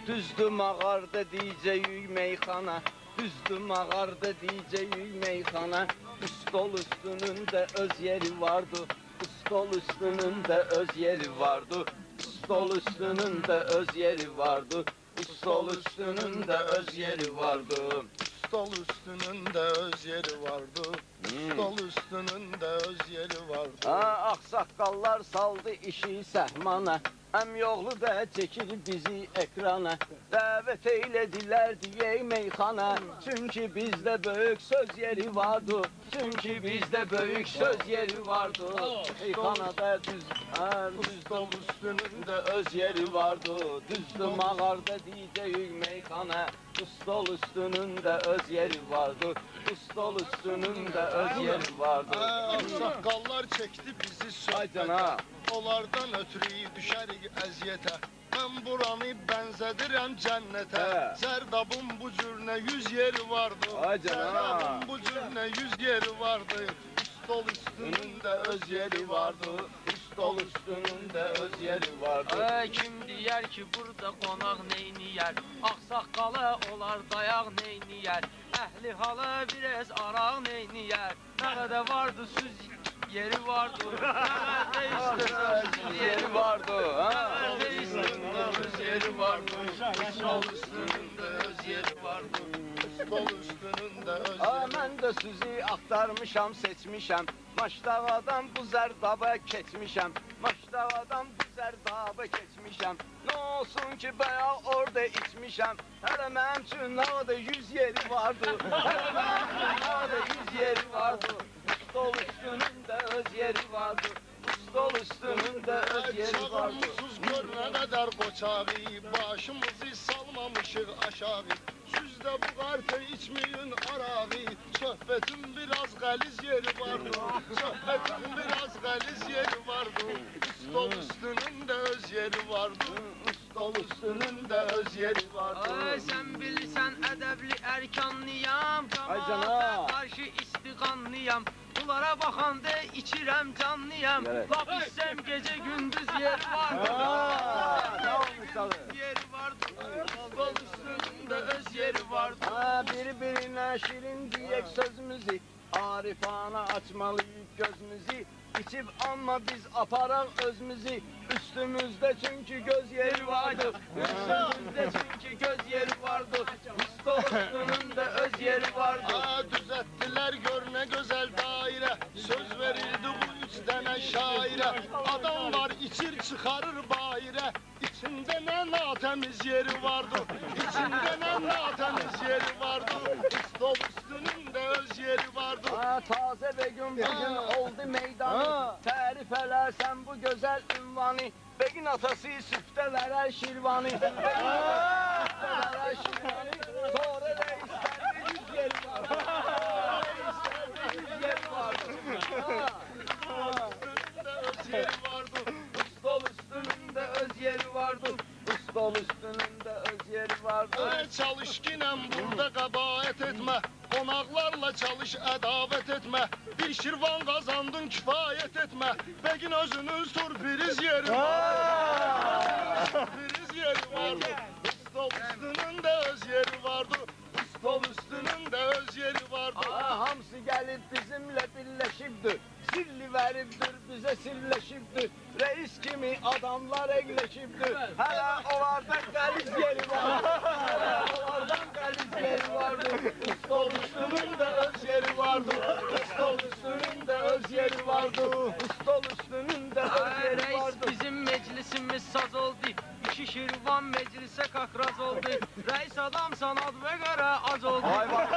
Düzdür mağarda diyeceği meyxana, düzdür mağarda diyeceği meyxana. Stol üstününde öz yeri vardı, stol üstününde öz yeri vardı. Stol üstününde öz yeri vardı, stol üstününde öz yeri vardı. Stol üstününde öz yeri vardı. Stol üstününde öz yeri vardı. Aksaqqallar saldı işi səhmana, əmyoğlu da çəkir bizi ekrana. Dəvət eylədilər deyək meyxana, çünki bizdə böyük söz yeri vardı. Çünki bizdə böyük söz yeri vardı. Meyxanada düzdür üstünündə öz yeri vardı. Düzdür mağarda deyəcəyik meyxana, stol üstünündə öz yeri vardı. Stol üstünündə öz yeri vardı. Aksaqqallar çəkdi bizi söhbətə, onlardan ötürü düşərik əziyyətə. Mən buranı bənzədirəm cənnətə, Zərdabın bu cürünə 100 yeri vardı. Zərdabın bu cürünə 100 yeri vardı. Stol üstünündə öz yeri vardı. Stol üstünündə öz yeri vardı. Kim deyər ki burada qonaq neyniyər, Ağsaqqalı olar dayaq neyniyər, Əhli halı biraz araq neyniyər, Nə qədər vardı süz yeri vardı, Nə qədər istəsəz yeri vardı, Nə qədər istəsəz öz yeri vardı, Stol üstünündə öz yeri vardı. Stol üstünündə öz yeri vardı. Mən də sizi axtarmışam, seçmişəm, Maşdağadan bu Zərdaba keçmişəm, Maşdağadan bu Zərdaba keçmişəm. Nə olsun ki bayaq orada içmişəm, hələ mənim üçün havada 100 yeri vardı. Hələ mənim üçün havada 100 yeri vardı. Stol üstünündə öz yeri vardı. Stol üstünündə öz yeri vardı. Çağırmışız gör nə qədər qoçağı, Başımızı salmamışıq aşağı. Sizdə bu qartı içməyin arağı, Söhbətin biraz qəliz yeri vardı. Söhbətin biraz qəliz yeri vardı. Stol üstünündə öz yeri vardı. Stol üstünündə öz yeri vardı. Sən bilirsən ədəbli ərkanlıyam, Cəmaata qarşı istiqanlıyam. Bunlara baxanda içirəm canlıyam, Laf içsəm gecə gündüz yeri vardı. Yeri vardı, stol üstünündə öz yeri vardı. Bir-birinə şirin deyək sözümüzü, Arifana açmalıyıq gözümüzü. İçib amma biz aparaq özümüzü, Üstümüzdə çünki göz yeri vardı. Üstümüzdə çünki göz yeri vardı. Stol üstünündə öz yeri vardı. Düzəltdilər gör nə gözəl dairə, Söz verildi bu 3 dənə şairə. Adam var içir çıxarır bairə, İçində nə natəmiz yeri vardı. İçində nə natəmiz yeri vardı. Stol üstünündə öz yeri vardı. Taze Begüm bugün oldu meydanı, Tərif elərsən bu gözəl ünvanı. Begin atası süfte verər şirvanı. Begin atası süfte verər şirvanı. Sonra reislərdə 100 yeri vardı. Reislərdə 100 yeri vardı. Stol üstünündə öz yeri vardı. Stol üstünündə öz yeri vardı. Çalışkinəm burada qəbaət etmə, Qonaqlarla çalış ədavət etmə, Bir şirvan qazandın kifayət etmə, Begin özünüz tur biriz yeri vardı. Biriz yeri vardı. Stol üstünündə öz yeri vardı. Stol üstünündə öz yeri vardı. Hamısı gəlib bizimlə birləşibdir, Sirli veribdir bizə sirləşibdir, Reis kimi adamlar egləşibdir. Hələ onlardan qəliz yeri vardı. Hələ onlardan qəliz yeri vardı. Stol üstünündə öz yeri vardı. Stol üstünündə öz yeri vardı. Stol üstünündə öz yeri Reis vardı. bizim meclisimiz saz oldu, İki şirvan meclise kakraz oldu, Reis adamsan adına göre az oldu. Vay vay.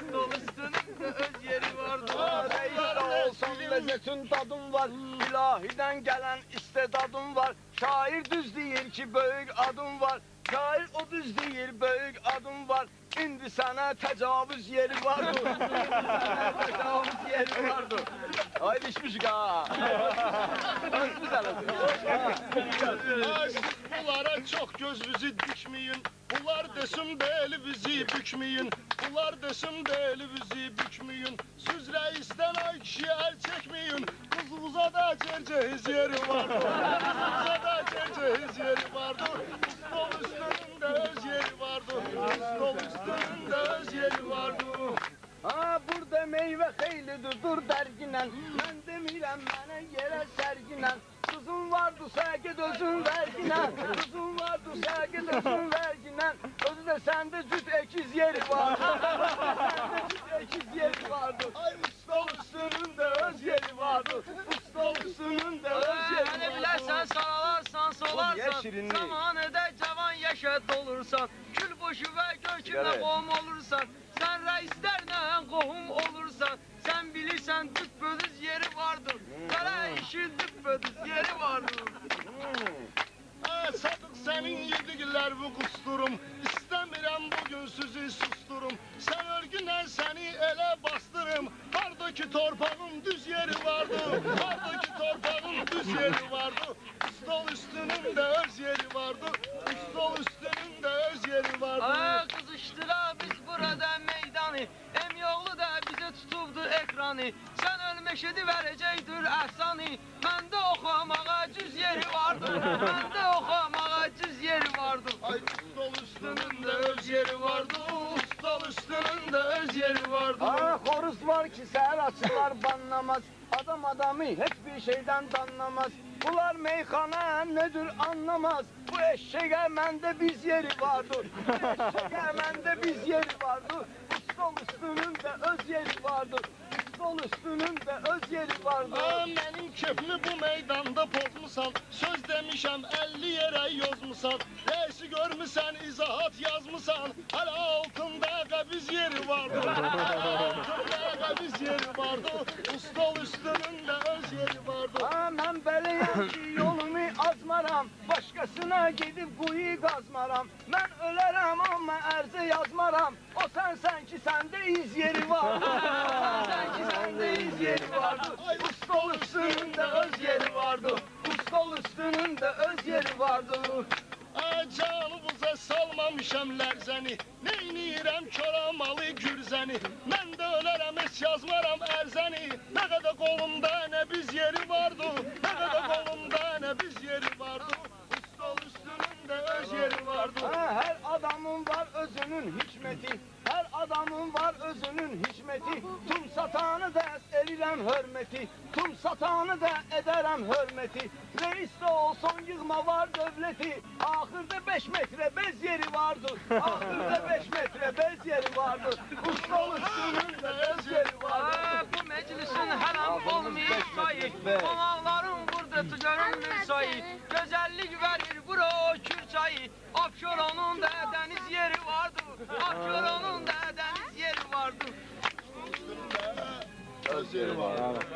Stol üstünde öz yeri vardı. Reis de olsan lezzetin tadım var, İlahiden gelen istedadım var. Şair düz deyir ki böyük adım var, Şair o düz deyir böyük adım var. İndi sana tecavüz yeri vardı. Sana tecavüz yeri vardı. Ay düşmüşük ha. Güzel oldu. Bunlara çok gözünüzü dikmeyin. Bunlar desin beli bizi bükmeyin. Bunlar desin beli bizi bükmeyin. Süz reisten ay kişiye el çekmeyin. Kızımıza da cercehiz yeri vardı. Kızımıza da cercehiz yeri vardı. Stol üstünde öz yeri vardı. Stol üstünde öz yeri vardı. Ha burada meyve xeylidir dur dərginən Mən demirəm mənə yerə sərginən Kızım vardısa ged özün verginən Kızım vardısa ged özün verginən Özü də səndə cüt ekiz yeri var Səndə cüt ekiz yeri vardır Ay stol üstünündə öz yeri vardır Stol üstünündə öz yeri Hani vardır bilərsən saralarsan solarsan Zamanıda cavan yaşa dolursan Kül boşu və gökünə qovum olursan Sen reislerle kohum olursan sen bilirsen düpbödüz yeri vardır. Kara işin düpbödüz yeri vardır. Sadık senin yedigler bu kusturum. İstemiyorum bugün sizi susturum. Sen örgünden seni ele bastırım. Vardaki torpağın düz yeri vardı. Vardaki torpağın düz yeri vardı. Stol üstünün de öz yeri vardı. Stol üstünün de öz yeri vardı. Kızıştıra biz burada meydanı. Emyoğlu da bize tutubdu ekranı. Sen ölmeşedi verecektir ehsanı. Mende oxumağa cüz yeri vardır. Mende oxumağa cüz yeri vardır. Ay stol üstünün de öz yeri vardı. Stol üstünün de öz yeri vardı. Ha xoruz var ki səhər açılar banlamaz Adam adamı hiçbir şeyden danlamaz Bunlar meyxana nedir anlamaz Bu eşeğe mende biz yeri vardır Bu eşeğe mende biz yeri vardır Stol üstünün de öz yeri vardır Stol üstünün de öz yeri vardır Benim köpünü bu meydanda pozmusan Söz demişem 50 yere yozmusan Reisi görmüsen izahat yazmısan Hala altında biz yeri vardı Hala altında biz yeri vardı Stol üstünün de öz yeri vardı Ha mən beləyəm ki yolumu azmaram Başkasına gidip quyu qazmaram Mən ölərəm amma ərzə yazmaram O sənsən ki səndə iz yeri vardı Sen ki səndə iz yeri vardı Bu stol üstünün de öz yeri vardı Bu stol üstünün de öz yeri vardı Canımıza salmamışam lərzəni Neynirəm köramalı gürzəni Mən də ölərəm heç yazmaram ərzəni Nə qədər qolumda nə biz yeri vardı Nə qədər qolumda nə biz yeri vardı Stol üstünün de öz yeri vardı Her adamın var özünün hikmeti Her adamın var özünün hikmeti Tüm satanı da erirəm hörmeti Tüm satanı da ederəm hörmeti Reis de olsun yığma var dövleti Ahırda 5 metre bez yeri vardır Ahırda 5 metre bez yeri vardır Stol üstünün de öz yeri vardır Bu meclisin haram olmayış sayı Konakların burada tüccarın sayı Güzellik verir bura o kür çayı Afşoronun da deniz yeri vardır Afşoronun da deniz yeri vardır Öz yeri vardı